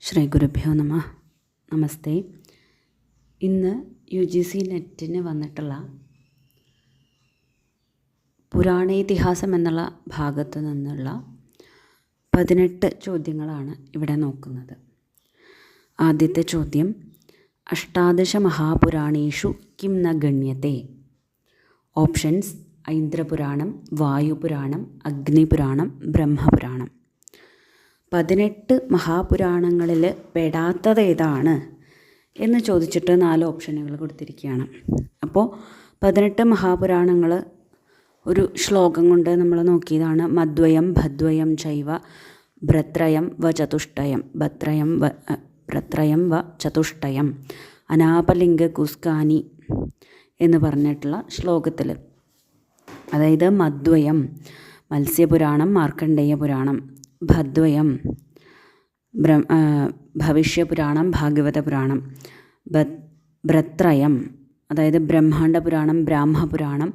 ശ്രീ ഗുരുഭ്യോ നമ. നമസ്തേ. ഇന്ന് UGC നെറ്റിന് വന്നിട്ടുള്ള പുരാണേതിഹാസം എന്നുള്ള ഭാഗത്തു നിന്നുള്ള 18 ചോദ്യങ്ങളാണ് ഇവിടെ നോക്കുന്നത്. ആദ്യത്തെ ചോദ്യം, അഷ്ടാദശ മഹാപുരാണേഷു കിം ന ഗണ്യത്തെ? ഓപ്ഷൻസ്: ഐന്ദ്രപുരാണം, വായുപുരാണം, അഗ്നിപുരാണം, ബ്രഹ്മപുരാണം. 18 മഹാപുരാണങ്ങളിൽ പെടാത്തത് ഏതാണ് എന്ന് ചോദിച്ചിട്ട് 4 ഓപ്ഷനുകൾ കൊടുത്തിരിക്കുകയാണ്. അപ്പോൾ 18 മഹാപുരാണങ്ങൾ ഒരു ശ്ലോകം കൊണ്ട് നമ്മൾ നോക്കിയതാണ്. മദ്വയം ഭദ്വയം ചൈവ ഭ്രത്രയം വ ചതുഷ്ടയം, ഭ്രത്രയം വ ചതുഷ്ടയം, അനാപലിംഗ കുസ്കാനി എന്ന് പറഞ്ഞിട്ടുള്ള ശ്ലോകത്തിൽ, അതായത് മദ്വയം മത്സ്യപുരാണം, മാർക്കണ്ഡേയ പുരാണം, ഭദ്വയം ഭവിഷ്യപുരാണം, ഭാഗവത പുരാണം, ഭ്രത്രയം അതായത് ബ്രഹ്മാണ്ഡ പുരാണം, ബ്രാഹ്മപുരാണം,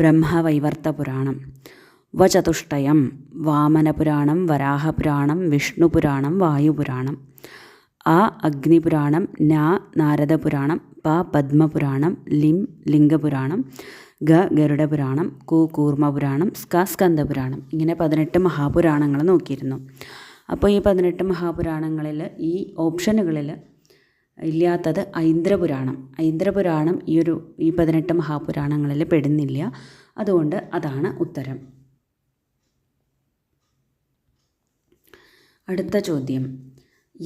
ബ്രഹ്മവൈവർത്ത പുരാണം, വചതുഷ്ടയം വാമനപുരാണം, വരാഹപുരാണം, വിഷ്ണുപുരാണം, വായുപുരാണം, ആ അഗ്നിപുരാണം, നാരദപുരാണം, പദ്മപുരാണം, ലിംഗപുരാണം, ഗരുഡപുരാണം, കൂർമ്മപുരാണം, സ്കന്ദപുരാണം. ഇങ്ങനെ 18 മഹാപുരാണങ്ങൾ നോക്കിയിരുന്നു. അപ്പോൾ ഈ 18 മഹാപുരാണങ്ങളിൽ ഈ ഓപ്ഷനുകളിൽ ഇല്ലാത്തത് ഐന്ദ്രപുരാണം. ഐന്ദ്രപുരാണം ഈ 18 മഹാപുരാണങ്ങളിൽ പെടുന്നില്ല. അതുകൊണ്ട് അതാണ് ഉത്തരം. അടുത്ത ചോദ്യം,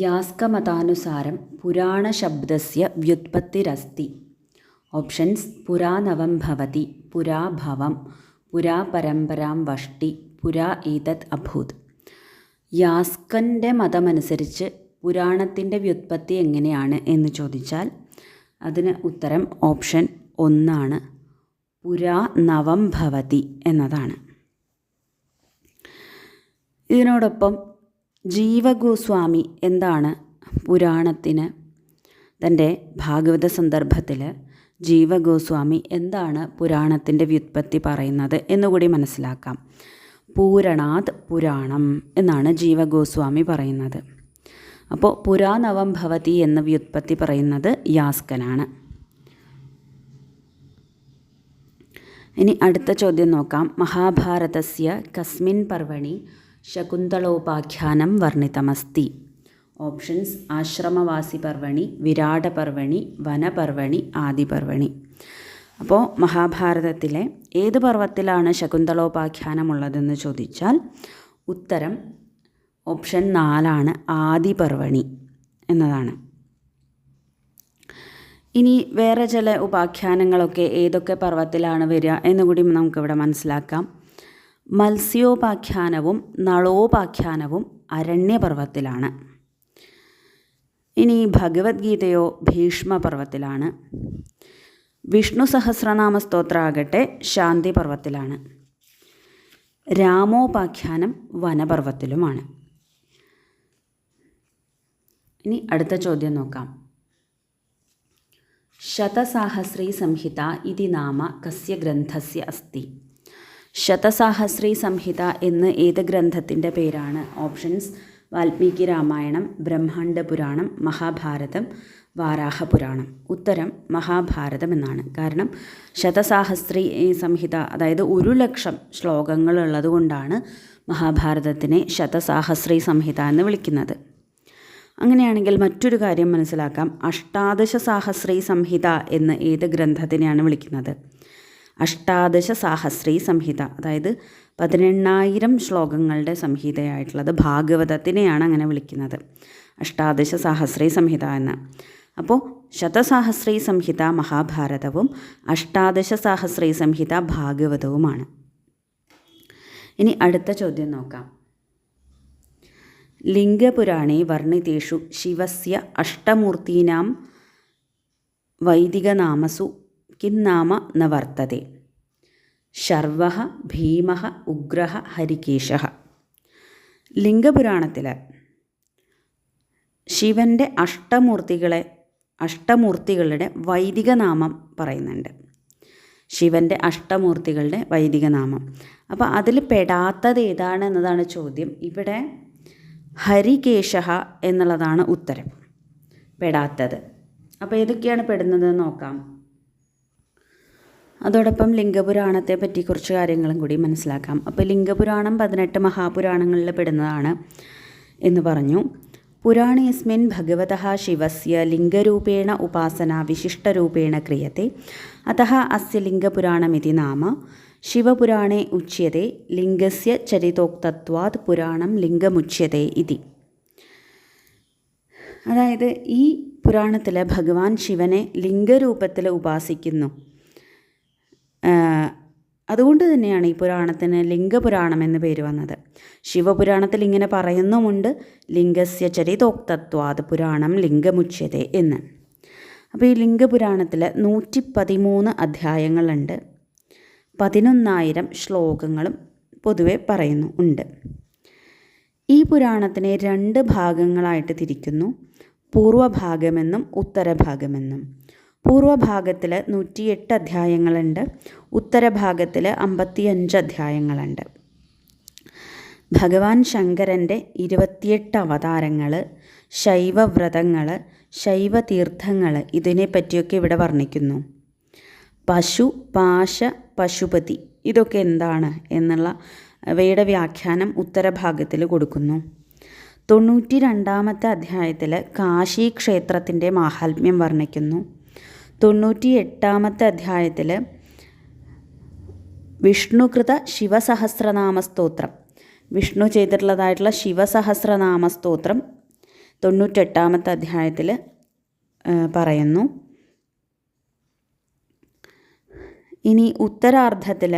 യാസ്കമതാനുസാരം പുരാണശബ്ദസ്യ വ്യുത്പത്തിരസ്തി. ഓപ്ഷൻസ്: പുരാ നവം ഭവതി, പുരാ ഭവം, പുരാ പരമ്പരാം വഷ്ടി, പുരാ ഏതത് അഭൂത്. യാസ്കൻ്റെ മതമനുസരിച്ച് പുരാണത്തിൻ്റെ വ്യുത്പത്തി എങ്ങനെയാണ് എന്ന് ചോദിച്ചാൽ അതിന് ഉത്തരം ഓപ്ഷൻ 1 പുരാ നവം ഭവതി എന്നതാണ്. ഇതിനോടൊപ്പം ജീവഗോസ്വാമി എന്താണ് പുരാണത്തിന്, തൻ്റെ ഭാഗവത സന്ദർഭത്തിൽ ജീവഗോസ്വാമി എന്താണ് പുരാണത്തിൻ്റെ വ്യുത്പത്തി പറയുന്നത് എന്നുകൂടി മനസ്സിലാക്കാം. പൂരണാത് പുരാണം എന്നാണ് ജീവഗോസ്വാമി പറയുന്നത്. അപ്പോൾ പുരാ നവം ഭവതി എന്ന വ്യുത്പത്തി പറയുന്നത് യാസ്കനാണ്. ഇനി അടുത്ത ചോദ്യം നോക്കാം. മഹാഭാരതസ്യ കസ്മിൻ പർവണി ശകുന്തളോപാഖ്യാനം വർണ്ണിതമസ്തി. ഓപ്ഷൻസ്: ആശ്രമവാസി പർവണി, വിരാട പർവണി, വനപർവണി, ആദിപർവണി. അപ്പോൾ മഹാഭാരതത്തിലെ ഏത് പർവ്വത്തിലാണ് ശകുന്തളോപാഖ്യാനമുള്ളതെന്ന് ചോദിച്ചാൽ ഉത്തരം ഓപ്ഷൻ 4 ആദിപർവണി എന്നതാണ്. ഇനി വേറെ ചില ഉപാഖ്യാനങ്ങളൊക്കെ ഏതൊക്കെ പർവ്വത്തിലാണ് വരിക എന്നുകൂടി നമുക്കിവിടെ മനസ്സിലാക്കാം. മത്സ്യോപാഖ്യാനവും നളോപാഖ്യാനവും അരണ്യപർവ്വത്തിലാണ്. ഇനി ഭഗവത്ഗീതയോ ഭീഷ്മപർവ്വത്തിലാണ്. വിഷ്ണു സഹസ്രനാമ സ്തോത്ര ആകട്ടെ ശാന്തി പർവ്വത്തിലാണ്. രാമോപാഖ്യാനം വനപർവ്വത്തിലുമാണ്. ഇനി അടുത്ത ചോദ്യം നോക്കാം. ശതസാഹസ്രീ സംഹിത ഇതി നാമ കസ്യ ഗ്രന്ഥസ്യ അസ്തി. ശതസാഹസ്രീ സംഹിത എന്ന് ഏത് ഗ്രന്ഥത്തിൻ്റെ പേരാണ്? ഓപ്ഷൻസ്: വാൽമീകി രാമായണം, ബ്രഹ്മാണ്ഡ പുരാണം, മഹാഭാരതം, വാരാഹപുരാണം. ഉത്തരം മഹാഭാരതം എന്നാണ്. കാരണം ശതസാഹസ്രീ സംഹിത അതായത് 1,00,000 ശ്ലോകങ്ങൾ ഉള്ളതുകൊണ്ടാണ് മഹാഭാരതത്തിനെ ശതസാഹസ്രീ സംഹിത എന്ന് വിളിക്കുന്നത്. അങ്ങനെയാണെങ്കിൽ മറ്റൊരു കാര്യം മനസ്സിലാക്കാം. അഷ്ടാദശ സാഹസ്രീ സംഹിത എന്ന് ഏത് ഗ്രന്ഥത്തിനെയാണ് വിളിക്കുന്നത്? അഷ്ടാദശ സാഹസ്രീ സംഹിത അതായത് 18,000 ശ്ലോകങ്ങളുടെ സംഹിതയായിട്ടുള്ളത് ഭാഗവതത്തിനെയാണ് അങ്ങനെ വിളിക്കുന്നത്, അഷ്ടാദശ സാഹസ്രീ സംഹിത എന്ന്. അപ്പോൾ ശതസാഹസ്രീ സംഹിത മഹാഭാരതവും അഷ്ടാദശ സാഹസ്രീ സംഹിത ഭാഗവതവുമാണ്. ഇനി അടുത്ത ചോദ്യം നോക്കാം. ലിംഗപുരാണേ വർണ്ണിതേഷു ശിവസ്യ അഷ്ടമൂർത്തീനാം വൈദികനാമസു കിന്നാമ ന വർത്തതെ. ശർവഃ, ഭീമഃ, ഉഗ്രഃ, ഹരികേശഃ. ലിംഗപുരാണത്തിൽ ശിവൻ്റെ അഷ്ടമൂർത്തികളുടെ വൈദിക നാമം പറയുന്നുണ്ട്. ശിവൻ്റെ അഷ്ടമൂർത്തികളുടെ വൈദിക നാമം. അപ്പോൾ അതിൽ പെടാത്തത് ഏതാണ് എന്നതാണ് ചോദ്യം. ഇവിടെ ഹരികേശഃ എന്നുള്ളതാണ് ഉത്തരം, പെടാത്തത്. അപ്പോൾ ഏതൊക്കെയാണ് പെടുന്നതെന്ന് നോക്കാം. അതോടൊപ്പം ലിംഗപുരാണത്തെ പറ്റി കുറച്ച് കാര്യങ്ങളും കൂടി മനസ്സിലാക്കാം. അപ്പോൾ ലിംഗപുരാണം 18 മഹാപുരാണങ്ങളിൽ പെടുന്നതാണ് എന്ന് പറഞ്ഞു. പുരാണേസ്മിൻ ഭഗവതഃ ശിവസ്യ ലിംഗരൂപേണ ഉപാസന വിശിഷ്ടരൂപേണ ക്രിയത്തെ അതഃ അസ്യ ലിംഗപുരാണമിതി നാമ. ശിവപുരാണേ ഉച്യത്തെ ലിംഗസ്യ ചരിതോക്തത്വാത് പുരാണം ലിംഗമുച്യത്തെ ഇതി. അതായത് ഈ പുരാണത്തിൽ ഭഗവാൻ ശിവനെ ലിംഗരൂപത്തിൽ ഉപാസിക്കുന്നു. അതുകൊണ്ട് തന്നെയാണ് ഈ പുരാണത്തിന് ലിംഗപുരാണം എന്ന് പേര് വന്നത്. ശിവപുരാണത്തിൽ ഇങ്ങനെ പറയുന്നുമുണ്ട്, ലിംഗസ്യ ചരിതോക്തത്വാത് പുരാണം ലിംഗമുച്യത്തെ എന്ന്. അപ്പോൾ ഈ ലിംഗപുരാണത്തിൽ 113 അധ്യായങ്ങളുണ്ട്. 11,000 ശ്ലോകങ്ങളും പൊതുവെ ഉണ്ട്. ഈ പുരാണത്തിനെ 2 ഭാഗങ്ങളായിട്ട് തിരിക്കുന്നു, പൂർവഭാഗമെന്നും ഉത്തരഭാഗമെന്നും. പൂർവഭാഗത്തിൽ 108 അധ്യായങ്ങളുണ്ട്, ഉത്തരഭാഗത്തിൽ 55 അധ്യായങ്ങളുണ്ട്. ഭഗവാൻ ശങ്കരൻ്റെ 28 അവതാരങ്ങൾ, ശൈവവ്രതങ്ങൾ, ശൈവതീർത്ഥങ്ങൾ ഇതിനെപ്പറ്റിയൊക്കെ ഇവിടെ വർണ്ണിക്കുന്നു. പശു, പാശ, പശുപതി ഇതൊക്കെ എന്താണ് എന്നുള്ള അവയുടെ വ്യാഖ്യാനം ഉത്തരഭാഗത്തിൽ കൊടുക്കുന്നു. 92-ാമത്തെ അധ്യായത്തിൽ കാശി ക്ഷേത്രത്തിൻ്റെ മാഹാത്മ്യം വർണ്ണിക്കുന്നു. 98-ാമത്തെ അധ്യായത്തിൽ വിഷ്ണുകൃത ശിവസഹസ്രനാമ സ്തോത്രം, വിഷ്ണു ചെയ്തിട്ടുള്ളതായിട്ടുള്ള ശിവസഹസ്രനാമ സ്തോത്രം 98-ാമത്തെ അധ്യായത്തിൽ പറയുന്നു. ഇനി ഉത്തരാർദ്ധത്തിൽ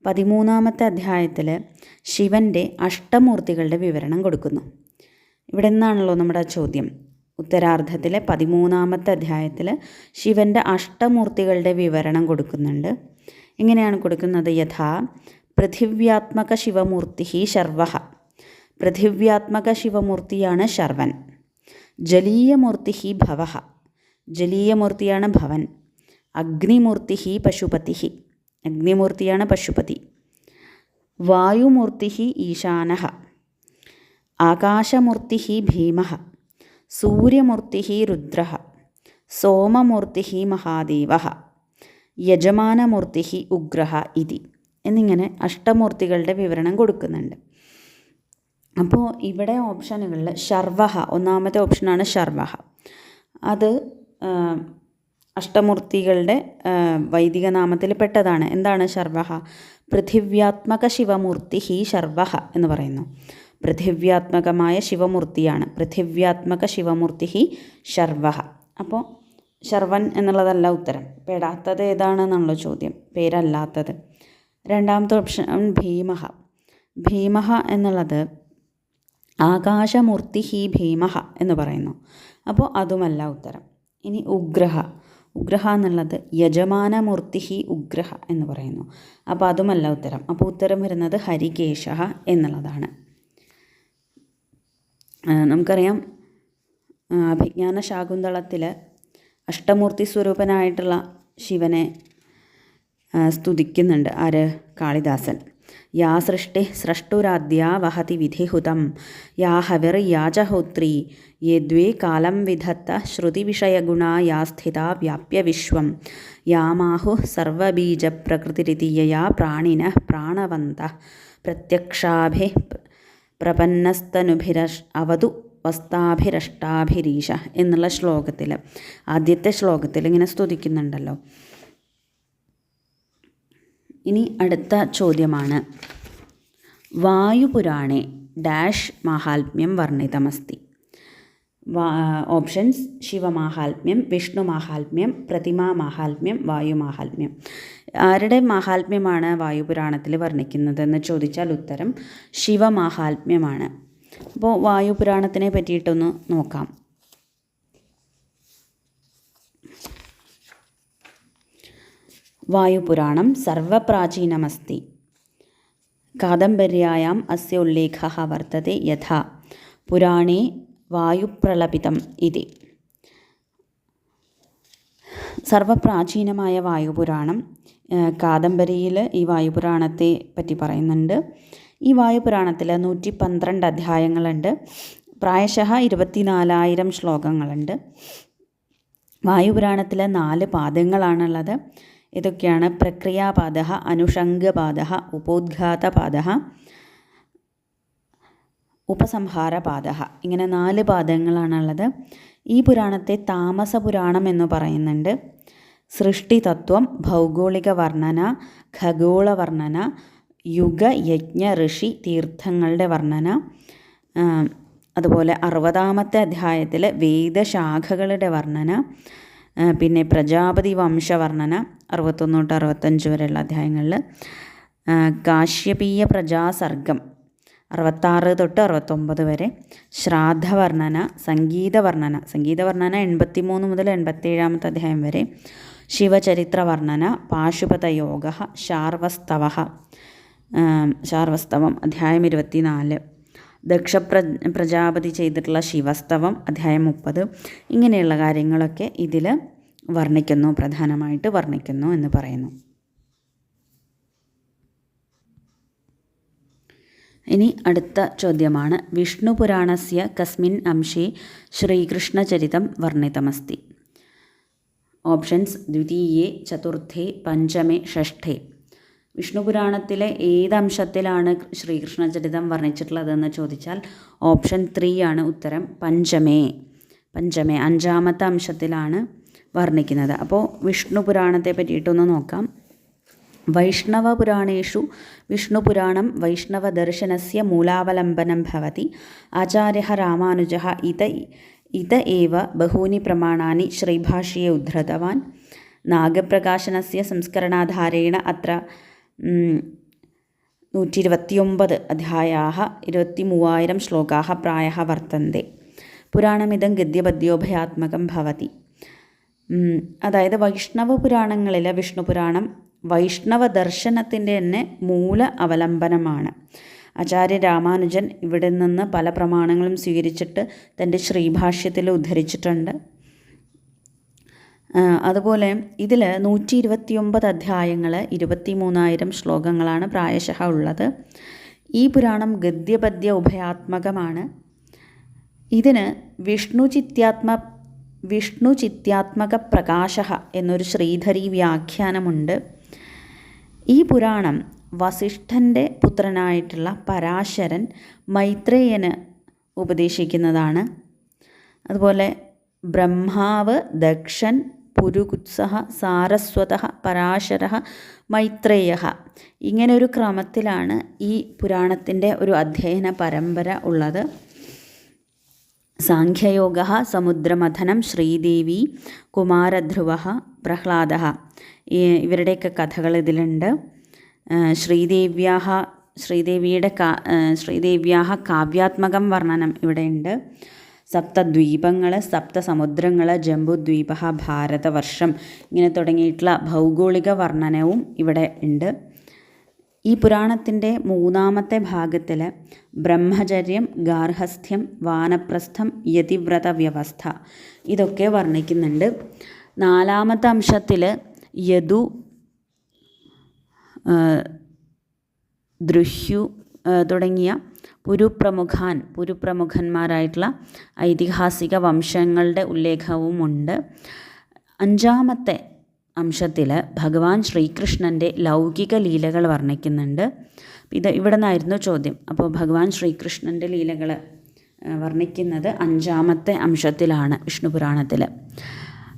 13-ാമത്തെ അധ്യായത്തിൽ ശിവൻ്റെ അഷ്ടമൂർത്തികളുടെ വിവരണം കൊടുക്കുന്നു. ഇവിടെ നിന്നാണല്ലോ നമ്മുടെ ചോദ്യം. ഉത്തരാർദ്ധത്തിലെ 13-ാമത്തെ അധ്യായത്തിൽ ശിവൻ്റെ അഷ്ടമൂർത്തികളുടെ വിവരണം കൊടുക്കുന്നുണ്ട്. എങ്ങനെയാണ് കൊടുക്കുന്നത്? യഥാ പൃഥിവ്യാത്മക ശിവമൂർത്തി ശർവഃ, പൃഥിവ്യാത്മക ശിവമൂർത്തിയാണ് ശർവൻ. ജലീയമൂർത്തി ഭവഃ, ജലീയമൂർത്തിയാണ് ഭവൻ. അഗ്നിമൂർത്തി പശുപതി, അഗ്നിമൂർത്തിയാണ് പശുപതി. വായുമൂർത്തി ഈശാനഃ, ആകാശമൂർത്തി ഭീമഃ. സൂര്യമൂർത്തി രുദ്രഃ, സോമമൂർത്തി മഹാദേവഃ. യജമാനമൂർത്തി ഉഗ്രഃ ഇതി എന്നിങ്ങനെ അഷ്ടമൂർത്തികളുടെ വിവരണം കൊടുക്കുന്നുണ്ട്. അപ്പോൾ ഇവിടെ ഓപ്ഷനുകളിൽ ശർവഃ, ഒന്നാമത്തെ ഓപ്ഷനാണ് ശർവഃ. അത് അഷ്ടമൂർത്തികളുടെ വൈദിക നാമത്തിൽ പെട്ടതാണ്. എന്താണ് ശർവഃ? പൃഥിവ്യാത്മക ശിവമൂർത്തി ശർവഃ എന്ന് പറയുന്നു. പൃഥിവ്യാത്മകമായ ശിവമൂർത്തിയാണ്. പൃഥിവ്യാത്മക ശിവമൂർത്തി ശർവഃ. അപ്പോൾ ശർവൻ എന്നുള്ളതല്ല ഉത്തരം. പെടാത്തത് ഏതാണെന്നാണല്ലോ ചോദ്യം, പേരല്ലാത്തത്. രണ്ടാമത്തെ ഓപ്ഷൻ ഭീമഃ. ഭീമഃ എന്നുള്ളത് ആകാശമൂർത്തി ഭീമഃ എന്ന് പറയുന്നു. അപ്പോൾ അതുമല്ല ഉത്തരം. ഇനി ഉഗ്രഹ, ഉഗ്രഹ എന്നുള്ളത് യജമാനമൂർത്തി ഉഗ്രഹ എന്ന് പറയുന്നു. അപ്പോൾ അതുമല്ല ഉത്തരം. അപ്പോൾ ഉത്തരം വരുന്നത് ഹരികേശഃ എന്നുള്ളതാണ്. നമുക്കറിയാം അഭിജ്ഞാന ശാകുന്തളത്തിൽ അഷ്ടമൂർത്തി സ്വരൂപനായിട്ടുള്ള ശിവനെ സ്തുതിക്കുന്നുണ്ട്. ആര്? കാളിദാസൻ. യാ സൃഷ്ടി സ്രഷ്ടുരാദ്യ വഹതി വിധിഹുതം യാ ഹവിർ യാജഹോത്രി യേ ദ്വേ കാലം വിധത്ത ശ്രുതിവിഷയഗുണ യാ സ്ഥിത വ്യാപ്യ വിശ്വം യാമാഹു സർവബീജപ്രകൃതിരിതി യയാ പ്രാണിനഃ പ്രാണവന്തഃ പ്രത്യക്ഷാഭി പ്രപന്നസ്തനുഭിരവതു വസ്താഭിരഷ്ടാഭിരീശ എന്നുള്ള ശ്ലോകത്തിൽ, ആദ്യത്തെ ശ്ലോകത്തിൽ ഇങ്ങനെ സ്തുതിക്കുന്നുണ്ടല്ലോ. ഇനി അടുത്ത ചോദ്യമാണ്, വായുപുരാണേ ഡാഷ് മാഹാത്മ്യം വർണ്ണിതമസ്തി. ഓപ്ഷൻസ്: ശിവമാഹാത്മ്യം, വിഷ്ണുമാഹാത്മ്യം, പ്രതിമാമാഹാത്മ്യം, വായുമാഹാത്മ്യം. ആരുടെ മാഹാത്മ്യമാണ് വായുപുരാണത്തിൽ വർണ്ണിക്കുന്നതെന്ന് ചോദിച്ചാൽ ഉത്തരം ശിവമാഹാത്മ്യമാണ്. അപ്പോൾ വായുപുരാണത്തിനെ പറ്റിയിട്ടൊന്ന് നോക്കാം. വായുപുരാണം സർവപ്രാചീനമസ്തി. കാദംബര്യായാം അസ്യ ഉല്ലേഖഃ വർത്തത്തെ യഥാ പുരാണേ വായുപ്രലപിതം ഇതി. സർവപ്രാചീനമായ വായുപുരാണം, കാദംബരിയിൽ ഈ വായുപുരാണത്തെ പറ്റി പറയുന്നുണ്ട്. ഈ വായുപുരാണത്തിൽ 112 അധ്യായങ്ങളുണ്ട്. പ്രായശഃ 24,000 ശ്ലോകങ്ങളുണ്ട്. വായുപുരാണത്തിൽ 4 പാദങ്ങളാണുള്ളത്. ഇതൊക്കെയാണ് പ്രക്രിയാപാദ, അനുഷംഗപാദ, ഉപോദ്ഘാതപാദ, ഉപസംഹാരപാദ. ഇങ്ങനെ 4 പാദങ്ങളാണുള്ളത്. ഈ പുരാണത്തെ താമസപുരാണം എന്ന് പറയുന്നുണ്ട്. സൃഷ്ടിതത്വം, ഭൗഗോളിക വർണ്ണന, ഖഗോള വർണ്ണന, യുഗ, യജ്ഞ, ഋഷി, തീർത്ഥങ്ങളുടെ വർണ്ണന, അതുപോലെ 60-ാമത്തെ അധ്യായത്തിൽ വേദശാഖകളുടെ വർണ്ണന, പിന്നെ പ്രജാപതി വംശവർണ്ണന 61 തൊട്ട് 65 വരെയുള്ള അധ്യായങ്ങളിൽ, കാശ്യപീയ പ്രജാസർഗം 66 തൊട്ട് 69 വരെ, ശ്രാദ്ധവർണ്ണന, സംഗീതവർണ്ണന 83 മുതൽ 87-ാമത്തെ അധ്യായം വരെ, ശിവചരിത്രവർണ്ണന, പാശുപതയോഗ, ശാർവസ്തവം അധ്യായം 24, പ്രജാപതി ചെയ്തിട്ടുള്ള ശിവസ്തവം അധ്യായം 30. ഇങ്ങനെയുള്ള കാര്യങ്ങളൊക്കെ ഇതിൽ വർണ്ണിക്കുന്നു, പ്രധാനമായിട്ട് വർണ്ണിക്കുന്നു എന്ന് പറയുന്നു. ഇനി അടുത്ത ചോദ്യമാണ്, വിഷ്ണുപുരാണസ്യ കസ്മിൻ അംശേ ശ്രീകൃഷ്ണചരിതം വർണ്ണിതമസ്തി? ഓപ്ഷൻസ്: ദ്വിതീയേ, ചതുർത്ഥേ, പഞ്ചമേ, ഷഷ്ഠേ. വിഷ്ണുപുരാണത്തിലെ ഏത് അംശത്തിലാണ് ശ്രീകൃഷ്ണചരിതം വർണ്ണിച്ചിട്ടുള്ളതെന്ന് ചോദിച്ചാൽ ഓപ്ഷൻ 3 ആണ് ഉത്തരം. പഞ്ചമേ 5-ാമത്തെ അംശത്തിലാണ് വർണ്ണിക്കുന്നത്. അപ്പോൾ വിഷ്ണുപുരാണത്തെ പറ്റിയിട്ടൊന്ന് നോക്കാം. വൈഷ്ണവപുരാണേഷു വിഷ്ണുപുരാണം വൈഷ്ണവദർശനസ്യ മൂലാവലംബനം ഭവതി. ആചാര്യഃ രാമാനുജഃ ഇത ഏവ ബഹൂനി പ്രമാണാനി ശ്രീഭാഷ്യെ ഉദ്ധൃതവാൻ. നാഗപ്രകാശനസ്യ സംസ്കരണാധാരേണ അത്ര 129 അധ്യായാः 23,000 ശ്ലോകാः പ്രായः വർത്തന്തെ. പുരാണമിദം ഗദ്യപദ്യോഭയാത്മകം ഭവതി. അതായത് വൈഷ്ണവ പുരാണങ്ങളിലെ വിഷ്ണുപുരാണം വൈഷ്ണവ ദർശനത്തിൻ്റെ തന്നെ മൂല അവലംബനമാണ്. ആചാര്യ രാമാനുജൻ ഇവിടെ നിന്ന് പല പ്രമാണങ്ങളും സ്വീകരിച്ചിട്ട് തൻ്റെ ശ്രീഭാഷ്യത്തിൽ ഉദ്ധരിച്ചിട്ടുണ്ട്. അതുപോലെ ഇതിൽ 129 അധ്യായങ്ങൾ 23,000 ശ്ലോകങ്ങളാണ് പ്രായശഃ ഉള്ളത്. ഈ പുരാണം ഗദ്യപദ്യ ഉഭയാത്മകമാണ്. ഇതിന് വിഷ്ണുചിത്യാത്മക പ്രകാശഃ എന്നൊരു ശ്രീധരി വ്യാഖ്യാനമുണ്ട്. ഈ പുരാണം വസിഷ്ഠൻ്റെ പുത്രനായിട്ടുള്ള പരാശരൻ മൈത്രേയന് ഉപദേശിക്കുന്നതാണ്. അതുപോലെ ബ്രഹ്മാവ്, ദക്ഷൻ, പുരുകുത്സഃ, സാരസ്വതഃ, പരാശരഃ, മൈത്രേയഃ, ഇങ്ങനെ ഒരു ക്രമത്തിലാണ് ഈ പുരാണത്തിൻ്റെ ഒരു അധ്യയന പരമ്പര ഉള്ളത്. സാഖ്യയോഗഃ, സമുദ്രമഥനം, ശ്രീദേവി, കുമാരധ്രുവഃ, പ്രഹ്ലാദഃ, ഇവരുടെയൊക്കെ കഥകൾ ഇതിലുണ്ട്. ശ്രീദേവിയുടെ കാവ്യാത്മകം വർണ്ണനം ഇവിടെയുണ്ട്. സപ്തദ്വീപങ്ങൾ, സപ്തസമുദ്രങ്ങൾ, ജംബുദ്വീപ, ഭാരതവർഷം, ഇങ്ങനെ തുടങ്ങിയിട്ടുള്ള ഭൗഗോളിക വർണ്ണനവും ഇവിടെ ഉണ്ട്. ഈ പുരാണത്തിൻ്റെ 3-ാമത്തെ ഭാഗത്തിൽ ബ്രഹ്മചര്യം, ഗാർഹസ്ഥ്യം, വാനപ്രസ്ഥം, യതിവ്രത വ്യവസ്ഥ ഇതൊക്കെ വർണ്ണിക്കുന്നുണ്ട്. 4-ാമത്തെ അംശത്തിൽ യദു, ദൃഹ്യു തുടങ്ങിയ പുരുപ്രമുഖന്മാരായിട്ടുള്ള ഐതിഹാസിക വംശങ്ങളുടെ ഉല്ലേഖവുമുണ്ട്. 5-ാമത്തെ അംശത്തിൽ ഭഗവാൻ ശ്രീകൃഷ്ണൻ്റെ ലൗകിക ലീലകൾ വർണ്ണിക്കുന്നുണ്ട്. ഇവിടെ നിന്നായിരുന്നു ചോദ്യം. അപ്പോൾ ഭഗവാൻ ശ്രീകൃഷ്ണൻ്റെ ലീലകൾ വർണ്ണിക്കുന്നത് 5-ാമത്തെ അംശത്തിലാണ് വിഷ്ണുപുരാണത്തിൽ.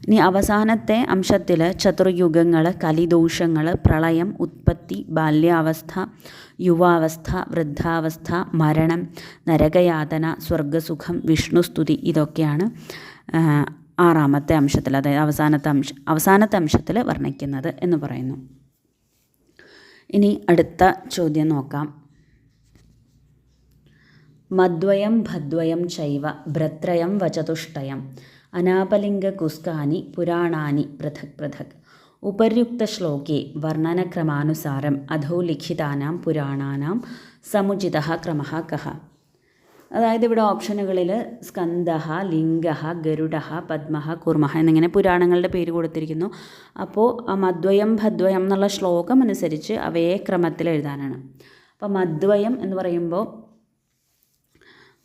ഇനി അവസാനത്തെ അംശത്തിൽ ചതുർയുഗങ്ങൾ, കലിദോഷങ്ങൾ, പ്രളയം, ഉത്പത്തി, ബാല്യാവസ്ഥ, യുവാവസ്ഥ, വൃദ്ധാവസ്ഥ, മരണം, നരകയാതന, സ്വർഗസുഖം, വിഷ്ണുസ്തുതി ഇതൊക്കെയാണ് 6-ാമത്തെ അംശത്തിൽ, അതായത് അവസാനത്തെ അംശത്തിൽ വർണ്ണിക്കുന്നത് എന്ന് പറയുന്നു. ഇനി അടുത്ത ചോദ്യം നോക്കാം. മദ്വയം ഭദ്വയം ചൈവ ഭ്രത്രയം വചതുഷ്ടയം അനാപലിംഗകുസ്കാനി പുരാണാനി പൃഥക് പൃഥക് ഉപര്യുക്തശ്ലോകേ വർണ്ണനക്രമാനുസാരം അധോ ലിഖിതാനാം പുരാണാനാം സമുചിതഃ ക്രമഃ കഃ. അതായത് ഇവിടെ ഓപ്ഷനുകളിൽ സ്കന്ദഃ, ലിംഗഃ, ഗരുഡഃ, പദ്മഃ, കൂർമഃ എന്നിങ്ങനെ പുരാണങ്ങളുടെ പേര് കൊടുത്തിരിക്കുന്നു. അപ്പോൾ മദ്വയം ഭദ്വയം എന്നുള്ള ശ്ലോകം അനുസരിച്ച് അവയെ ക്രമത്തിൽ എഴുതാനാണ്. അപ്പം മധ്വയം എന്ന് പറയുമ്പോൾ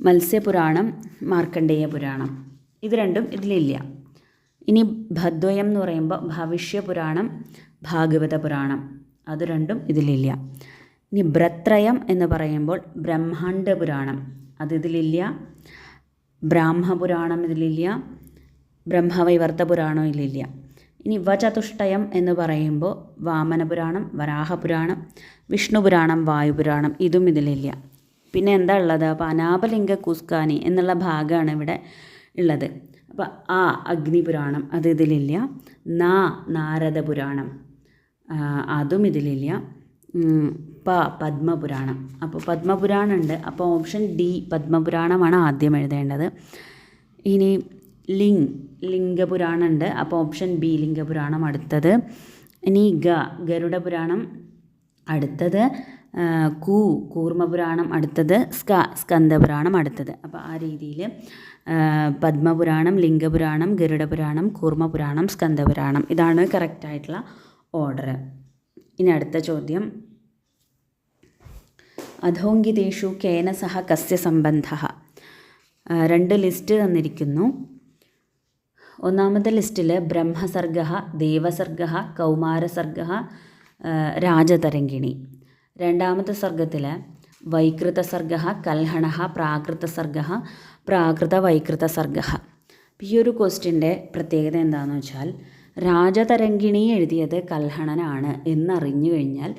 മത്സ്യപുരാണം, മാർക്കണ്ഡേയ പുരാണം, ഇത് രണ്ടും ഇതിലില്ല. ഇനി ഭദ്വയം എന്ന് പറയുമ്പോൾ ഭവിഷ്യപുരാണം, ഭാഗവത പുരാണം, അത് രണ്ടും ഇതിലില്ല. ഇനി ബ്രത്രയം എന്ന് പറയുമ്പോൾ ബ്രഹ്മാണ്ഡ പുരാണം, അത് ഇതിലില്ല. ബ്രാഹ്മപുരാണം ഇതിലില്ല. ബ്രഹ്മവൈവർത്ത പുരാണം ഇതിലില്ല. ഇനി വചതുഷ്ടയം എന്ന് പറയുമ്പോൾ വാമനപുരാണം, വരാഹപുരാണം, വിഷ്ണുപുരാണം, വായുപുരാണം, ഇതും ഇതിലില്ല. പിന്നെ എന്താ ഉള്ളത്? അപ്പോൾ അനാപലിംഗ കുസ്കാനി എന്നുള്ള ഭാഗമാണ് ഇവിടെ ഉള്ളത്. അപ്പോൾ ആ അഗ്നിപുരാണം, അത് ഇതിലില്ല. നാരദപുരാണം, അതും ഇതിലില്ല. പത്മപുരാണം, അപ്പോൾ പത്മപുരാണം ഉണ്ട്. അപ്പോൾ ഓപ്ഷൻ ഡി പത്മപുരാണമാണ് ആദ്യം എഴുതേണ്ടത്. ഇനി ലിംഗപുരാണം ഉണ്ട്. അപ്പോൾ ഓപ്ഷൻ ബി ലിംഗപുരാണം അടുത്തത്. ഇനി ഗരുഡപുരാണം അടുത്തത്. കൂർമ്മപുരാണം അടുത്തത്. സ്കന്ദപുരാണം അടുത്തത്. അപ്പോൾ ആ രീതിയിൽ പത്മപുരാണം, ലിംഗപുരാണം, ഗരുഡപുരാണം, കൂർമ്മപുരാണം, സ്കന്ദപുരാണം, ഇതാണ് കറക്റ്റായിട്ടുള്ള ഓർഡർ. ഇനി അടുത്ത ചോദ്യം, അധോങ്കിതേഷു കേന സഹ കസ്യ സംബന്ധഃ. 2 ലിസ്റ്റ് തന്നിരിക്കുന്നു. ഒന്നാമത്തെ ലിസ്റ്റിൽ ബ്രഹ്മസർഗ, ദേവസർഗ, കൗമാരസർഗ, രാജതരംഗിണി. രണ്ടാമത്തെ സർഗത്തിൽ വൈകൃതസർഗ, കൽഹണ, പ്രാകൃതസർഗ, പ്രാകൃതവൈകൃതസർഗ. ഈ ഒരു ക്വസ്റ്റ്യൻ്റെ പ്രത്യേകത എന്താണെന്ന് വെച്ചാൽ രാജതരംഗിണി എഴുതിയത് കൽഹണനാണ് എന്നറിഞ്ഞു കഴിഞ്ഞാൽ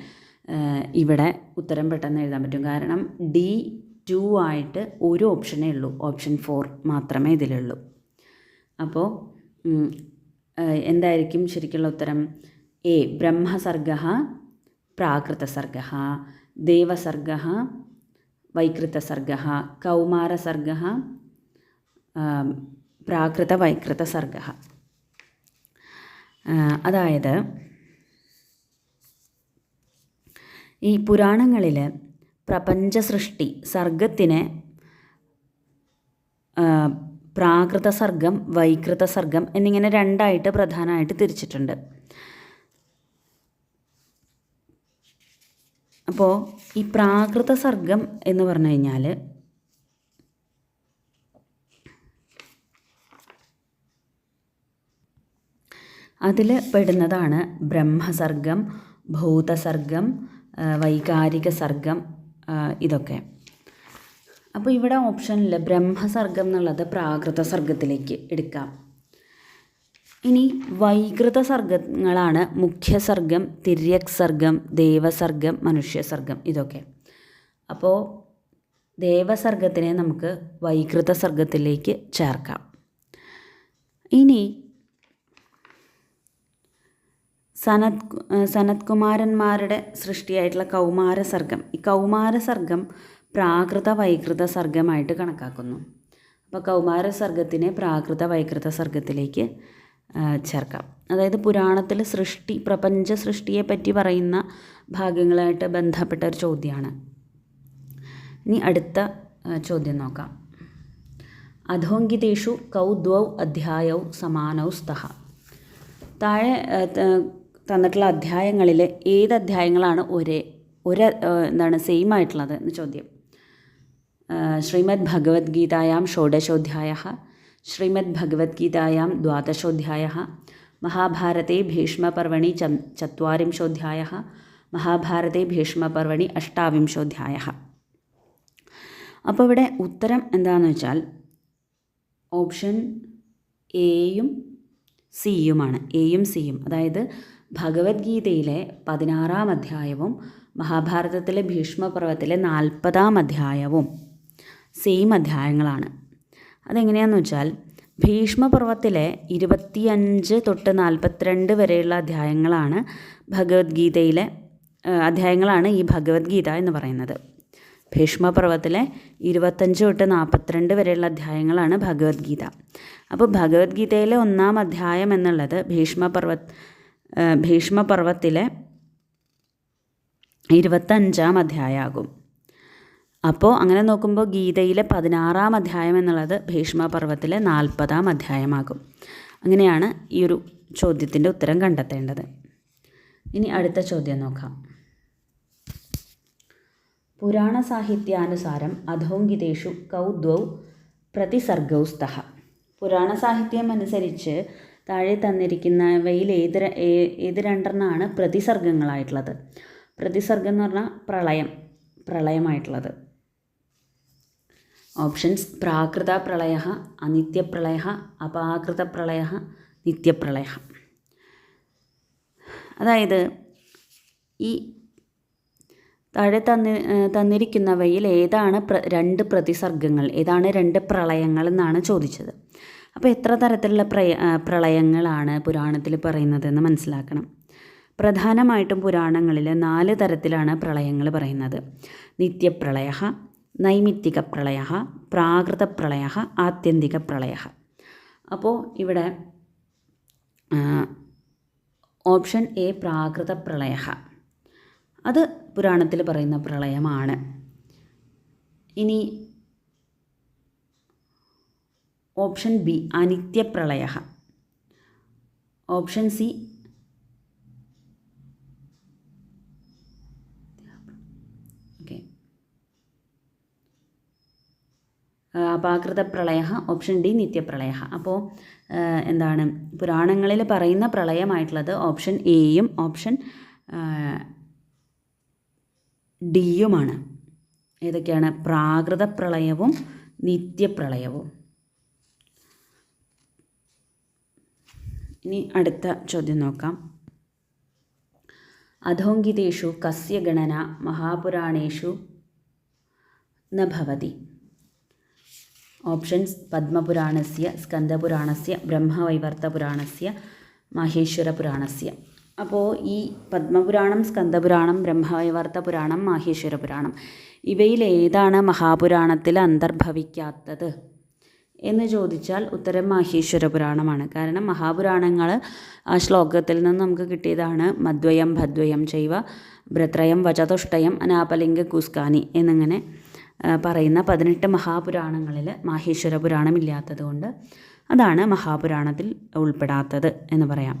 ഇവിടെ ഉത്തരം പെട്ടെന്ന് എഴുതാൻ പറ്റും. കാരണം D2 ആയിട്ട് ഒരു ഓപ്ഷനേ ഉള്ളൂ, ഓപ്ഷൻ 4 മാത്രമേ ഇതിലുള്ളൂ. അപ്പോൾ എന്തായിരിക്കും ശരിക്കുള്ള ഉത്തരം? എ ബ്രഹ്മസർഗ, പ്രാകൃതസർഗ, ദേവസർഗ, വൈകൃതസർഗ, കൗമാരസർഗ, പ്രാകൃതവൈകൃതസർഗ. അതായത് ഈ പുരാണങ്ങളിൽ പ്രപഞ്ച സൃഷ്ടി സർഗത്തിനെ പ്രാകൃതസർഗം, വൈകൃതസർഗം എന്നിങ്ങനെ 2ആയിട്ട് പ്രധാനമായിട്ട് തിരിച്ചിട്ടുണ്ട്. അപ്പോൾ ഈ പ്രാകൃതസർഗം എന്ന് പറഞ്ഞു കഴിഞ്ഞാൽ അതിൽ പെടുന്നതാണ് ബ്രഹ്മസർഗം, ഭൂതസർഗം, വൈകാരിക സർഗം, ഇതൊക്കെ. അപ്പോൾ ഇവിടെ ഓപ്ഷനിൽ ബ്രഹ്മസർഗം എന്നുള്ളത് പ്രാകൃതസർഗത്തിലേക്ക് എടുക്കാം. ഇനി വൈകൃതസർഗങ്ങളാണ് മുഖ്യസർഗം, തിര്യക് സർഗം, ദേവസർഗം, മനുഷ്യസർഗം, ഇതൊക്കെ. അപ്പോൾ ദേവസർഗത്തിനെ നമുക്ക് വൈകൃതസർഗത്തിലേക്ക് ചേർക്കാം. ഇനി സനത് കുമാരന്മാരുടെ സൃഷ്ടിയായിട്ടുള്ള കൗമാരസർഗം, ഈ കൗമാരസർഗം പ്രാകൃത വൈകൃത സർഗമായിട്ട് കണക്കാക്കുന്നു. അപ്പോൾ കൗമാരസർഗത്തിനെ പ്രാകൃത വൈകൃത സർഗത്തിലേക്ക് ചേർക്കാം. അതായത് പുരാണത്തിൽ പ്രപഞ്ച സൃഷ്ടിയെ പറ്റി പറയുന്ന ഭാഗങ്ങളായിട്ട് ബന്ധപ്പെട്ട ഒരു ചോദ്യമാണ്. ഇനി അടുത്ത ചോദ്യം നോക്കാം. അധോങ്കിതേഷു കൗ ദ്വൗ അധ്യായൗ സമാനൗ സ്തഃ. താഴെ തന്നിട്ടുള്ള അധ്യായങ്ങളിൽ ഏത് അധ്യായങ്ങളാണ് സെയിം ആയിട്ടുള്ളത് എന്ന് ചോദ്യം. ശ്രീമദ് ഭഗവത്ഗീതായാം ഷോഡശോധ്യായഃ, ശ്രീമദ് ഭഗവത്ഗീതായാം ദ്വാദശോധ്യായഃ, മഹാഭാരതേ ഭീഷ്മപർവണി ചത്വാരിംശോധ്യായഃ, മഹാഭാരതേ ഭീഷ്മപർവണി അഷ്ടാവിംശോധ്യായഃ. അപ്പോൾ ഇവിടെ ഉത്തരം എന്താണെന്ന് വെച്ചാൽ ഓപ്ഷൻ എയും സിയുമാണ്. എയും സിയും, അതായത് ഭഗവത്ഗീതയിലെ 16-ാം അധ്യായവും മഹാഭാരതത്തിലെ ഭീഷ്മപർവത്തിലെ 40-ാം അധ്യായവും സെയിം അധ്യായങ്ങളാണ്. അതെങ്ങനെയാണെന്ന് വെച്ചാൽ ഭീഷ്മപർവത്തിലെ 25 തൊട്ട് 42 വരെയുള്ള അധ്യായങ്ങളാണ് ഈ ഭഗവത്ഗീത എന്ന് പറയുന്നത്. ഭീഷ്മപർവത്തിലെ 25 തൊട്ട് 42 വരെയുള്ള അധ്യായങ്ങളാണ് ഭഗവത്ഗീത. അപ്പോൾ ഭഗവത്ഗീതയിലെ 1-ാം അധ്യായം എന്നുള്ളത് ഭീഷ്മപർവത്തിലെ 25-ാം അധ്യായമാകും. അപ്പോൾ അങ്ങനെ നോക്കുമ്പോൾ ഗീതയിലെ 16-ാം അധ്യായം എന്നുള്ളത് ഭീഷ്മപർവത്തിലെ 40-ാം അധ്യായമാകും. അങ്ങനെയാണ് ഈ ഒരു ചോദ്യത്തിൻ്റെ ഉത്തരം കണ്ടെത്തേണ്ടത്. ഇനി അടുത്ത ചോദ്യം നോക്കാം. പുരാണസാഹിത്യാനുസാരം അധോങ്കിതേഷു കൗ ദ്വൗ പ്രതിസർഗൗ സ്തഃ. പുരാണസാഹിത്യം അനുസരിച്ച് താഴെ തന്നിരിക്കുന്നവയിൽ ഏത് രണ്ടെണ്ണമാണ് പ്രതിസർഗങ്ങളായിട്ടുള്ളത്? പ്രതിസർഗം എന്ന് പറഞ്ഞാൽ പ്രളയമായിട്ടുള്ളത്. ഓപ്ഷൻസ്: പ്രാകൃത പ്രളയ, അനിത്യപ്രളയ, അപാകൃത പ്രളയ, നിത്യപ്രളയ. അതായത് ഈ താഴെ തന്നിരിക്കുന്നവയിൽ ഏതാണ് രണ്ട് പ്രതിസർഗങ്ങൾ, ഏതാണ് രണ്ട് പ്രളയങ്ങൾ എന്നാണ് ചോദിച്ചത്. അപ്പോൾ എത്ര തരത്തിലുള്ള പ്രളയങ്ങളാണ് പുരാണത്തിൽ പറയുന്നതെന്ന് മനസ്സിലാക്കണം. പ്രധാനമായിട്ടും പുരാണങ്ങളിൽ 4 തരത്തിലാണ് പ്രളയങ്ങൾ പറയുന്നത്: നിത്യപ്രളയ, നൈമിത്തിക പ്രളയ, പ്രാകൃത പ്രളയ, ആത്യന്തിക പ്രളയ. അപ്പോൾ ഇവിടെ ഓപ്ഷൻ എ പ്രാകൃത പ്രളയ, അത് പുരാണത്തിൽ പറയുന്ന പ്രളയമാണ്. ഇനി ഓപ്ഷൻ ബി അനിത്യപ്രളയ, ഓപ്ഷൻ സി അപാകൃത പ്രളയ, ഓപ്ഷൻ ഡി നിത്യപ്രളയ. അപ്പോൾ എന്താണ് പുരാണങ്ങളിൽ പറയുന്ന പ്രളയമായിട്ടുള്ളത് ഓപ്ഷൻ എയും ഓപ്ഷൻ ഡിയുമാണ്. ഏതൊക്കെയാണ്? പ്രാകൃത പ്രളയവും നിത്യപ്രളയവും. ഇനി അടുത്ത ചോദ്യം നോക്കാം. അധോങ്കിതേഷു കസ്യ ഗണന മഹാപുരാണേഷു ന ഭവതി? ഓപ്ഷൻസ്: പദ്മപുരാണസ്യ, സ്കന്ദപുരാണസ്യ, ബ്രഹ്മവൈവർത്തപുരാണസ്യ, മാഹേശ്വരപുരാണസ്യ. അപ്പോൾ ഈ പദ്മപുരാണം, സ്കന്ദപുരാണം, ബ്രഹ്മവൈവർത്തപുരാണം, മാഹേശ്വരപുരാണം ഇവയിൽ ഏതാണ് മഹാപുരാണത്തിൽ അന്തർഭവിക്കാത്തത് എന്ന് ചോദിച്ചാൽ ഉത്തരം മാഹേശ്വരപുരാണമാണ്. കാരണം മഹാപുരാണങ്ങൾ ആ ശ്ലോകത്തിൽ നിന്ന് നമുക്ക് കിട്ടിയതാണ്. മദ്വയം ഭദ്വയം ചൈവ ഭ്രത്രയം വചതുഷ്ടയം അനാപലിംഗ കുസ്കാനി എന്നിങ്ങനെ പറയുന്ന 18 മഹാപുരാണങ്ങളിൽ മാഹേശ്വര പുരാണം ഇല്ലാത്തത് കൊണ്ട് അതാണ് മഹാപുരാണത്തിൽ ഉൾപ്പെടാത്തത് എന്ന് പറയാം.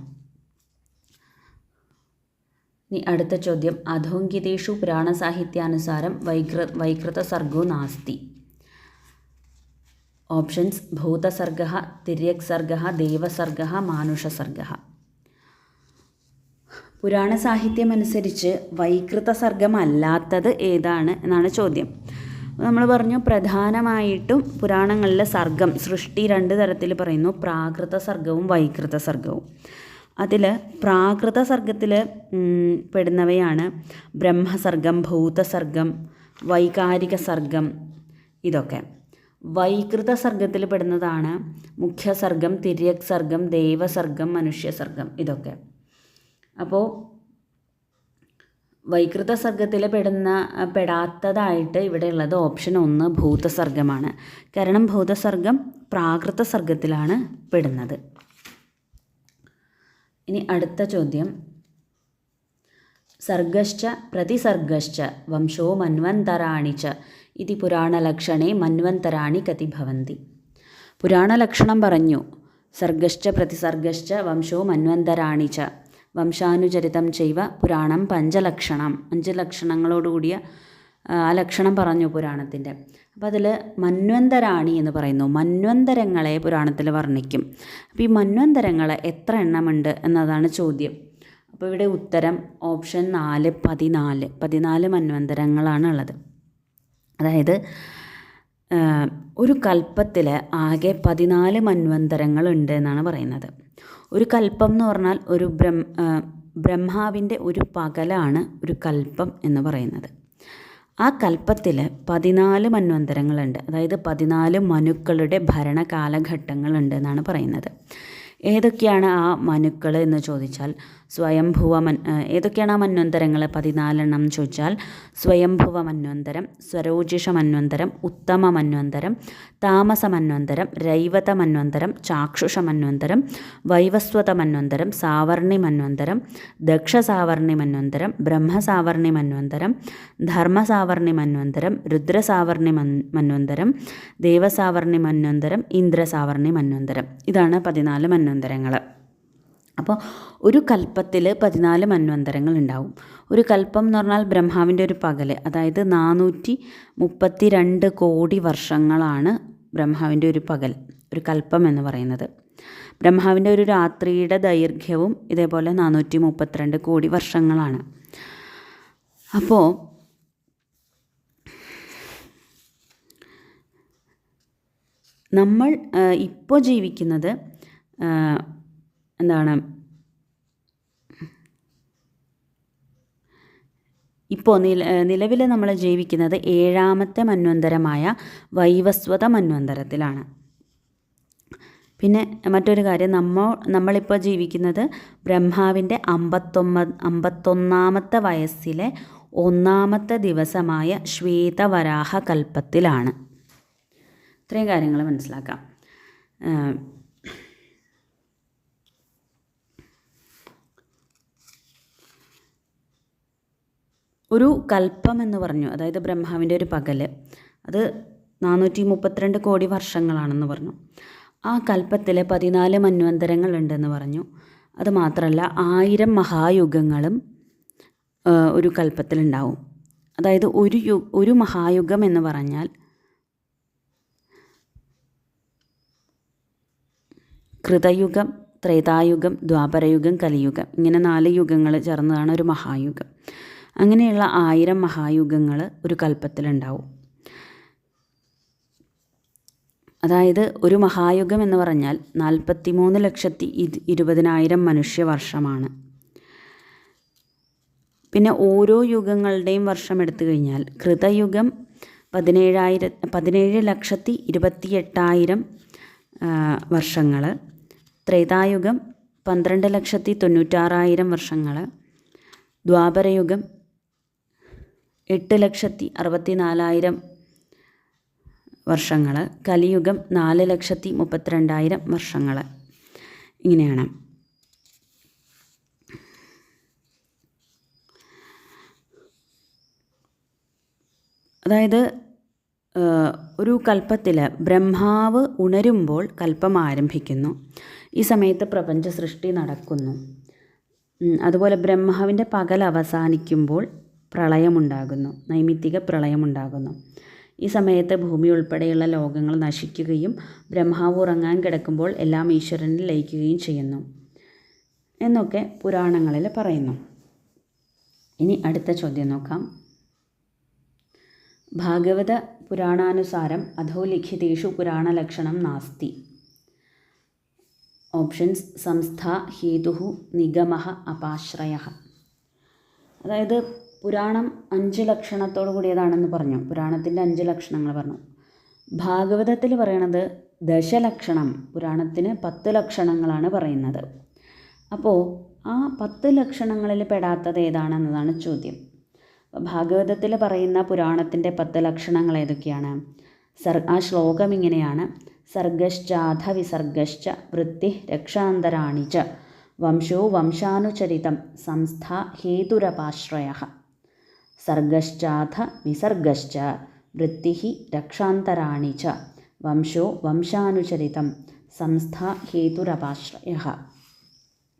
ഇനി അടുത്ത ചോദ്യം. അധോങ്കിതേഷു പുരാണസാഹിത്യാനുസാരം വൈകൃത സർഗോ നാസ്തി? ഓപ്ഷൻസ്: ഭൂതസർഗ, തിര്യക്സർഗ, ദേവസർഗ, മാനുഷസർഗ. പുരാണസാഹിത്യമനുസരിച്ച് വൈകൃത സർഗമല്ലാത്തത് ഏതാണ് എന്നാണ് ചോദ്യം. നമ്മൾ പറഞ്ഞു പ്രധാനമായിട്ടും പുരാണങ്ങളിലെ സർഗം, സൃഷ്ടി 2 തരത്തിൽ പറയുന്നു: പ്രാകൃത സർഗവും വൈകൃത സർഗവും. അതിൽ പ്രാകൃത സർഗത്തിൽ പെടുന്നവയാണ് ബ്രഹ്മസർഗം, ഭൂതസർഗം, വൈകാരിക സർഗം ഇതൊക്കെ. വൈകൃത സർഗത്തിൽ പെടുന്നതാണ് മുഖ്യസർഗം, തിര്യക് സർഗം, ദേവസർഗം, മനുഷ്യസർഗം ഇതൊക്കെ. അപ്പോൾ വൈകൃത സർഗത്തിൽ പെടാത്തതായിട്ട് ഇവിടെയുള്ളത് ഓപ്ഷൻ 1 ഭൂതസർഗമാണ്. കാരണം ഭൂതസർഗം പ്രാകൃത സർഗത്തിലാണ് പെടുന്നത്. ഇനി അടുത്ത ചോദ്യം. സർഗശ്ച പ്രതിസർഗശ്ച വംശോ മന്വന്തരാണി ച ഇതി പുരാണലക്ഷണേ മന്വന്തരാണി കതി ഭവന്തി? പുരാണലക്ഷണം പറഞ്ഞു. സർഗശ്ച പ്രതിസർഗശ്ച വംശോ മന്വന്തരാണി ച, വംശാനുചരിതം ചെയ്വ പുരാണം 5 ലക്ഷണം, 5 ലക്ഷണങ്ങളോടുകൂടിയ ആ ലക്ഷണം പറഞ്ഞു പുരാണത്തിൻ്റെ. അപ്പോൾ അതിൽ മന്വന്തരാണി എന്ന് പറയുന്നു. മന്വന്തരങ്ങളെ പുരാണത്തിൽ വർണ്ണിക്കും. അപ്പോൾ ഈ മന്വന്തരങ്ങൾ എത്ര എണ്ണമുണ്ട് എന്നതാണ് ചോദ്യം. അപ്പോൾ ഇവിടെ ഉത്തരം ഓപ്ഷൻ 4 14 മന്വന്തരങ്ങളാണ് ഉള്ളത്. അതായത് ഒരു കൽപ്പത്തിൽ ആകെ 14 മന്വന്തരങ്ങളുണ്ട് എന്നാണ് പറയുന്നത്. ഒരു കൽപ്പം എന്ന് പറഞ്ഞാൽ ഒരു ബ്രഹ്മാവിൻ്റെ ഒരു പകലാണ് ഒരു കൽപ്പം എന്ന് പറയുന്നത്. ആ കൽപ്പത്തിൽ 14 മന്വന്തരങ്ങളുണ്ട്. അതായത് 14 മനുക്കളുടെ ഭരണകാലഘട്ടങ്ങളുണ്ട് എന്നാണ് പറയുന്നത്. ഏതൊക്കെയാണ് ആ മനുക്കൾ എന്ന് ചോദിച്ചാൽ സ്വയംഭുവ ഏതൊക്കെയാണ് ആ മന്വന്തരങ്ങൾ? 14 എണ്ണം ചോദിച്ചാൽ സ്വയംഭുവ മന്വന്തരം, സ്വരോജിഷ മന്വന്തരം, ഉത്തമ മന്വന്തരം, താമസ മന്വന്തരം, രൈവത മന്വന്തരം, ചാക്ഷുഷ മന്വന്തരം, വൈവസ്വത മന്വന്തരം, സാവർണി മന്വന്തരം, ദക്ഷസാവർണി മന്വന്തരം, ബ്രഹ്മസാവർണി മന്വന്തരം, ധർമ്മസാവർണി മന്വന്തരം, രുദ്രസാവർണി മന്വന്തരം, ദേവസാവർണി മന്വന്തരം, ഇന്ദ്രസാവർണി മന്വന്തരം. ഇതാണ് 14 മന്വന്തരങ്ങൾ. അപ്പോൾ ഒരു കൽപ്പത്തിൽ 14 മന്വന്തരങ്ങൾ ഉണ്ടാവും. ഒരു കൽപ്പം എന്ന് പറഞ്ഞാൽ ബ്രഹ്മാവിൻ്റെ ഒരു പകൽ, അതായത് 432 കോടി വർഷങ്ങളാണ് ബ്രഹ്മാവിൻ്റെ ഒരു പകൽ, ഒരു കൽപ്പം എന്ന് പറയുന്നത്. ബ്രഹ്മാവിൻ്റെ ഒരു രാത്രിയുടെ ദൈർഘ്യവും ഇതേപോലെ 432 കോടി വർഷങ്ങളാണ്. അപ്പോൾ നമ്മൾ ഇപ്പോൾ ജീവിക്കുന്നത് എന്താണ്, ഇപ്പോൾ നിലവിൽ നമ്മൾ ജീവിക്കുന്നത് 7ാമത്തെ മന്വന്തരമായ വൈവസ്വത മന്വന്തരത്തിലാണ്. പിന്നെ മറ്റൊരു കാര്യം, നമ്മളിപ്പോൾ ജീവിക്കുന്നത് ബ്രഹ്മാവിൻ്റെ 51ാമത്തെ വയസ്സിലെ 1ാമത്തെ ദിവസമായ ശ്വേതവരാഹ കൽപ്പത്തിലാണ്. ഇത്രയും കാര്യങ്ങൾ മനസ്സിലാക്കാം. ഒരു കൽപ്പം എന്ന് പറഞ്ഞു, അതായത് ബ്രഹ്മാവിൻ്റെ ഒരു പകൽ, അത് 432 കോടി വർഷങ്ങളാണെന്ന് പറഞ്ഞു. ആ കൽപ്പത്തിൽ 14 മന്വന്തരങ്ങൾ ഉണ്ടെന്ന് പറഞ്ഞു. അതുമാത്രമല്ല 1000 മഹായുഗങ്ങളും ഒരു കൽപ്പത്തിലുണ്ടാവും. അതായത് ഒരു മഹായുഗം എന്ന് പറഞ്ഞാൽ കൃതയുഗം, ത്രേതായുഗം, ദ്വാപരയുഗം, കലിയുഗം, ഇങ്ങനെ 4 യുഗങ്ങൾ ചേർന്നതാണ് ഒരു മഹായുഗം. അങ്ങനെയുള്ള 1000 മഹായുഗങ്ങൾ ഒരു കൽപ്പത്തിലുണ്ടാവും. അതായത് ഒരു മഹായുഗം എന്ന് പറഞ്ഞാൽ 43,20,000 മനുഷ്യവർഷമാണ്. പിന്നെ ഓരോ യുഗങ്ങളുടെയും വർഷം എടുത്തു കഴിഞ്ഞാൽ കൃതയുഗം 17,28,000 വർഷങ്ങൾ, ത്രേതായുഗം 12,96,000 വർഷങ്ങൾ, ദ്വാപരയുഗം 8,64,000 വർഷങ്ങൾ, കലിയുഗം 4,32,000 വർഷങ്ങൾ. ഇങ്ങനെയാണ്. അതായത് ഒരു കൽപ്പത്തിൽ ബ്രഹ്മാവ് ഉണരുമ്പോൾ കൽപ്പം ആരംഭിക്കുന്നു. ഈ സമയത്ത് പ്രപഞ്ച സൃഷ്ടി നടക്കുന്നു. അതുപോലെ ബ്രഹ്മാവിൻ്റെ പകൽ അവസാനിക്കുമ്പോൾ പ്രളയമുണ്ടാകുന്നു, നൈമിത്തിക പ്രളയമുണ്ടാകുന്നു. ഈ സമയത്ത് ഭൂമി ഉൾപ്പെടെയുള്ള ലോകങ്ങൾ നശിക്കുകയും ബ്രഹ്മാവ് ഉറങ്ങാൻ കിടക്കുമ്പോൾ എല്ലാം ഈശ്വരനിൽ ലയിക്കുകയും ചെയ്യുന്നു എന്നൊക്കെ പുരാണങ്ങളിൽ പറയുന്നു. ഇനി അടുത്ത ചോദ്യം നോക്കാം. ഭാഗവത പുരാണാനുസാരം അധോ ലിഖിതേഷു പുരാണലക്ഷണം നാസ്തി. ഓപ്ഷൻസ്: സംസ്ഥ, ഹേതു, നിഗമഃ, അപാശ്രയഃ. അതായത് പുരാണം 5 ലക്ഷണത്തോടു കൂടിയതാണെന്ന് പറഞ്ഞു. പുരാണത്തിൻ്റെ 5 ലക്ഷണങ്ങൾ പറഞ്ഞു. ഭാഗവതത്തിൽ പറയണത് ദശലക്ഷണം, പുരാണത്തിന് 10 ലക്ഷണങ്ങളാണ് പറയുന്നത്. അപ്പോൾ ആ 10 ലക്ഷണങ്ങളിൽ പെടാത്തത് ഏതാണെന്നതാണ് ചോദ്യം. ഭാഗവതത്തിൽ പറയുന്ന പുരാണത്തിൻ്റെ 10 ലക്ഷണങ്ങൾ ഏതൊക്കെയാണ്? ആ ശ്ലോകം ഇങ്ങനെയാണ്: സർഗശ്ചാധ വിസർഗശ്ച വൃത്തി രക്ഷാന്തരാണി ച വംശോ വംശാനുചരിതം സംസ്ഥ ഹേതുരപാശ്രയഃ. സർഗശ്ചാധ വിസർഗശ്ച വൃത്തി രക്ഷാന്തരാണി ച വംശോ വംശാനുചരിതം സംസ്ഥ ഹേതുരപാശ്രയഃ.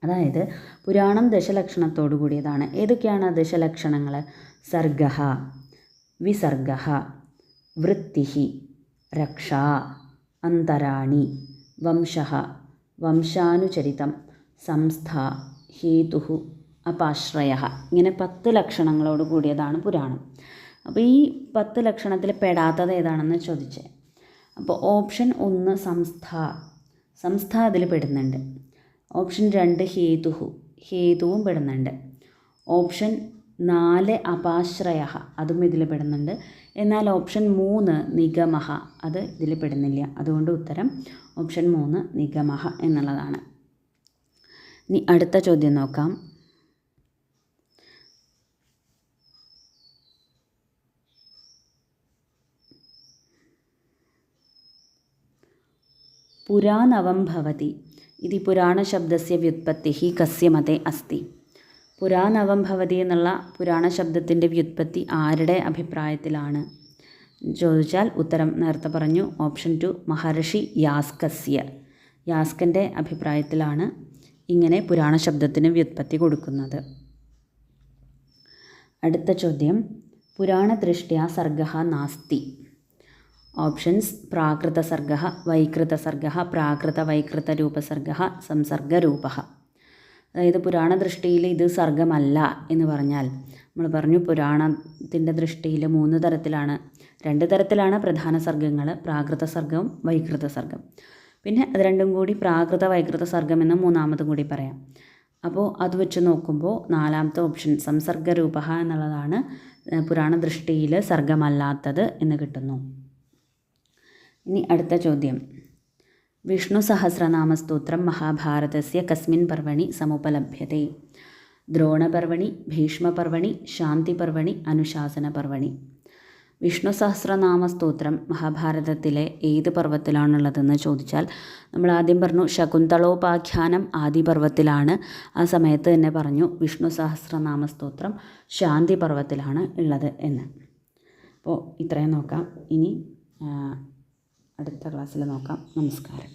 അതായത് പുരാണം ദശലക്ഷണത്തോടു കൂടിയതാണ്. ഏതൊക്കെയാണ് ദശലക്ഷണങ്ങൾ? സർഗഃ, വിസർഗഃ, വൃത്തിഃ, രക്ഷാ, അന്തരാണി, വംശഃ, വംശാനുചരിതം, സംസ്ഥ, ഹേതുഃ, അപാശ്രയഃ. ഇങ്ങനെ 10 ലക്ഷണങ്ങളോട് കൂടിയതാണ് പുരാണം. അപ്പോൾ ഈ 10 ലക്ഷണത്തിൽ പെടാത്തത് ഏതാണെന്ന് ചോദിച്ചേ. അപ്പോൾ ഓപ്ഷൻ 1 സംസ്ഥ അതിൽ പെടുന്നുണ്ട്. ഓപ്ഷൻ 2 ഹേതുവും പെടുന്നുണ്ട്. ഓപ്ഷൻ 4 അപാശ്രയഃ, അതും ഇതിൽ പെടുന്നുണ്ട്. എന്നാൽ ഓപ്ഷൻ 3 നിഗമഃ, അത് ഇതിൽ പെടുന്നില്ല. അതുകൊണ്ട് ഉത്തരം ഓപ്ഷൻ 3 നിഗമഃ എന്നുള്ളതാണ്. ഇനി അടുത്ത ചോദ്യം നോക്കാം. പുരാനവം ഭവതി ഇതി പുരാണശബ്ദസ്യ വ്യുത്പത്തിഃ കസ്യ മതേ അസ്തി. പുരാനവം ഭവതി എന്നുള്ള പുരാണ ശബ്ദത്തിൻ്റെ വ്യുത്പത്തി ആരുടെ അഭിപ്രായത്തിലാണ് ചോദിച്ചാൽ ഉത്തരം നേരത്തെ പറഞ്ഞു. ഓപ്ഷൻ 2 മഹർഷി യാസ്കസ്യ, യാസ്കൻ്റെ അഭിപ്രായത്തിലാണ് ഇങ്ങനെ പുരാണ ശബ്ദത്തിന് വ്യുത്പത്തി കൊടുക്കുന്നത്. അടുത്ത ചോദ്യം, പുരാണദൃഷ്ട്യാ സർഗഃ നാസ്തി. ഓപ്ഷൻസ്: പ്രാകൃതസർഗഃ, വൈകൃതസർഗഃ, പ്രാകൃത-വൈകൃതരൂപസർഗഃ, സംസർഗരൂപഃ. അതായത് പുരാണദൃഷ്ടിയിൽ ഇത് സർഗമല്ല എന്ന് പറഞ്ഞാൽ, നമ്മൾ പറഞ്ഞു പുരാണത്തിൻ്റെ ദൃഷ്ടിയിൽ 3 തരത്തിലാണ്, 2 തരത്തിലാണ് പ്രധാന സർഗങ്ങൾ, പ്രാകൃതസർഗവും വൈകൃതസർഗം. പിന്നെ അത് രണ്ടും കൂടി പ്രാകൃത-വൈകൃത സർഗം എന്ന് മൂന്നാമതും കൂടി പറയാം. അപ്പോൾ അത് വെച്ച് നോക്കുമ്പോൾ 4ാമത്തെ ഓപ്ഷൻ സംസർഗരൂപഃ എന്നുള്ളതാണ് പുരാണ ദൃഷ്ടിയിൽ സർഗമല്ലാത്തത് എന്ന് കിട്ടുന്നു. ഇനി അടുത്ത ചോദ്യം, വിഷ്ണു സഹസ്രനാമസ്തോത്രം മഹാഭാരതസ്യ കസ്മിൻ പർവണി സമുപലഭ്യത്തെ? ദ്രോണപർവണി, ഭീഷ്മപർവണി, ശാന്തിപർവണി, അനുശാസനപർവണി. വിഷ്ണു സഹസ്രനാമസ്തോത്രം മഹാഭാരതത്തിലെ ഏത് പർവ്വത്തിലാണുള്ളതെന്ന് ചോദിച്ചാൽ, നമ്മൾ ആദ്യം പറഞ്ഞു ശകുന്തളോപാഖ്യാനം ആദി പർവ്വത്തിലാണ്. ആ സമയത്ത് തന്നെ പറഞ്ഞു വിഷ്ണു സഹസ്രനാമസ്തോത്രം ശാന്തി പർവ്വത്തിലാണ് ഉള്ളത് എന്ന്. അപ്പോൾ ഇത്രയും നോക്കാം. ഇനി അടുത്ത ക്ലാസ്സിൽ നോക്കാം. നമസ്കാരം.